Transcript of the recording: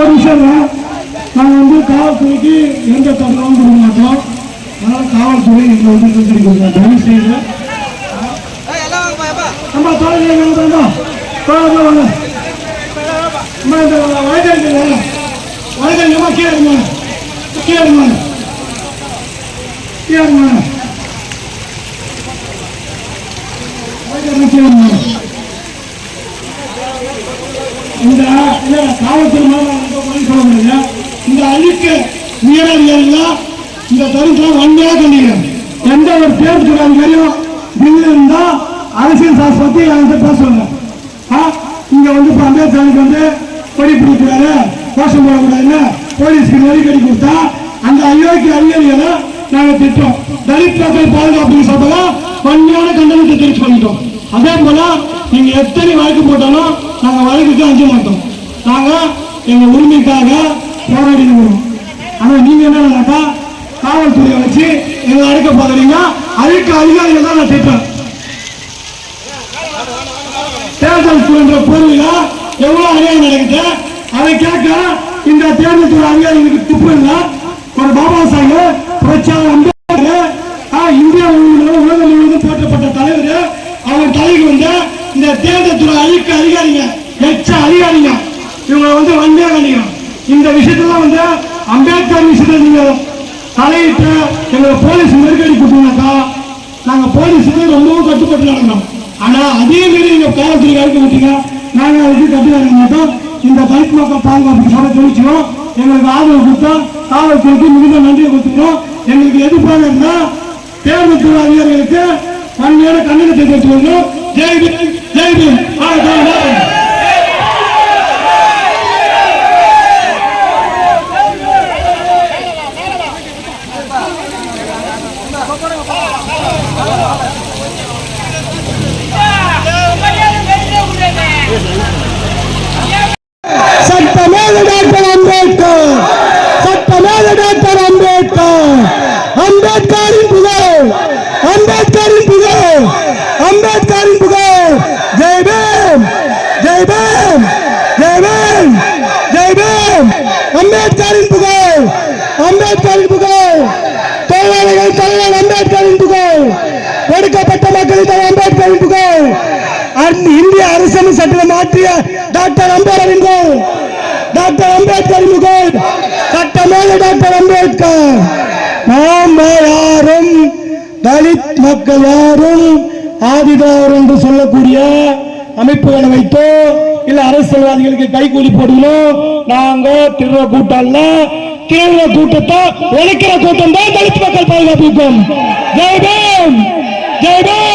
ஒரு விஷயம் நாங்கள் வந்து காவல்துறைக்கு எந்த தகவலும் கொடுக்க மாட்டோம். அதனால காவல்துறை எங்களை வந்து சொல்லி கொடுங்க. தயவு செய்து நம்ம தொலைஞ்சு வாங்க வயதாங்கம்மா கேளுங்க கேளுங்க கேளுங்க இந்த காவல்துறை சொல்ல முடியல. இந்த அழிக்க உயரதிகாரிகள் இந்த தருணத்தில் வன்மையாக கண்டிக்கிறேன். எந்த ஒரு தேர்தல் அதிகாரியும் பில்லு இருந்தா அரசியல் சாஸ் பத்தி என்கிட்ட பேசுவாங்க. இங்க வந்து அம்பேத்கருக்கு வந்து கொடி பிடிக்கிறாரு கோஷம் போடக்கூடாதுன்னு போலீஸ்க்கு நெருக்கடி கொடுத்தா அந்த அயோக்கிய அதிகாரிகளை நாங்கள் திட்டோம். தலித் மக்கள் பாதுகாப்பு சபையில் வன்மையான கண்டனத்தை தெரிவிச்சு பண்ணிட்டோம். அதே போல நீங்க எத்தனை வழக்கு போட்டாலும் நாங்க வழக்குக்கு அஞ்ச மாட்டோம். நாங்க எங்க உரிமைக்காக போராடிட்டு வரோம். ஆனா நீங்க என்னன்னாக்கா காவல்துறையை வச்சு எங்களை அழைக்க போகிறீங்க. அதுக்கு அதிகாரிகள் தான் நான் திட்டேன். தேர்தல் என்ற பொருளில் எவ்வளவு அநியாயம் நடக்குது அதை கேட்க இந்த தேர்தல் துறை அதிகாரிகளுக்கு துப்பு இல்லை. ஒரு பாபா சாஹேப் புரட்சியாளர் அம்பேத்கர் இந்தியா உலகம் முழுவதும் போற்றப்பட்ட தலைவர். அவர் தலைக்கு வந்து இந்த தேர்தல் துறை அழிக்க அதிகாரிங்க எச்ச அதிகாரிங்க இவங்களை வந்து வன்மையாக கண்டிக்கிறோம். இந்த விஷயத்துல வந்து அம்பேத்கர் விஷயத்துல நீங்க தலையிட்டு எங்களை போலீஸ் நெருக்கடி கொடுத்தீங்கன்னாக்கா நாங்க போலீஸுக்கு ரொம்பவும் கட்டுப்பட்டு நடக்கிறோம். ஆனா அதே மாரி நீங்க காவல்துறை அழைக்க விட்டீங்க. நாங்க அதுக்கு கட்டு நடக்க மாட்டோம். இந்த தலித் மக்கள் பாதுகாப்பு சபை தெரிவிச்சோம். எங்களுக்கு ஆதரவு கொடுத்தா காவல்துறைக்கு மிகுந்த நன்றியை கொடுத்துக்கிறோம். எங்களுக்கு எதிர்ப்பாக இருந்தா தேர்தல் துறை அதிகாரிகளுக்கு வன்மையான கண்டனத்தை தெரிவித்துக்கொள்கிறோம். ஜெய் பீம் ஜெய் பீம். சட்டமேதை டாக்டர் அம்பேத்கர், சட்டமேதை டாக்டர் அம்பேத்கர், அம்பேத்கரின் புகழ், அம்பேத்கரின் புகழ், அம்பேத்கரின் புகழ். ஜெய் பீம் ஜெய் பீம் ஜெய் பீம் ஜெய் பீம். அம்பேத்கரின் புகழ், அம்பேத்கரின் புகழ். தொழிலாளர்கள் தலைவர் அம்பேத்கரின் புகழ், ஒடுக்கப்பட்ட மக்களின் தலைவர் அம்பேத்கரின் புகழ். இந்திய அரசியல் சட்டத்தை மாற்றிய டாக்டர் அம்பேத்கரின் புகழ், டாக்டர் அம்பேத்கரின் புகழ். சட்டமேதை டாக்டர் அம்பேத்கர். நாம் யாரும் தலித் மக்கள் யாரும் ஆதிதார் என்று சொல்லக்கூடிய அமைப்புகளை வைத்தோ இல்ல அரசியல்வாதிகளுக்கு கைகூலி போடுகிறோம். நாங்க திருவிழா கூட்டம் இல்ல, திருவிழா கூட்டத்தை உழைக்கிற கூட்டம் தான் தலித் மக்கள் பாதுகாப்பு. ஜெய் பீம் ஜெய் பீம்.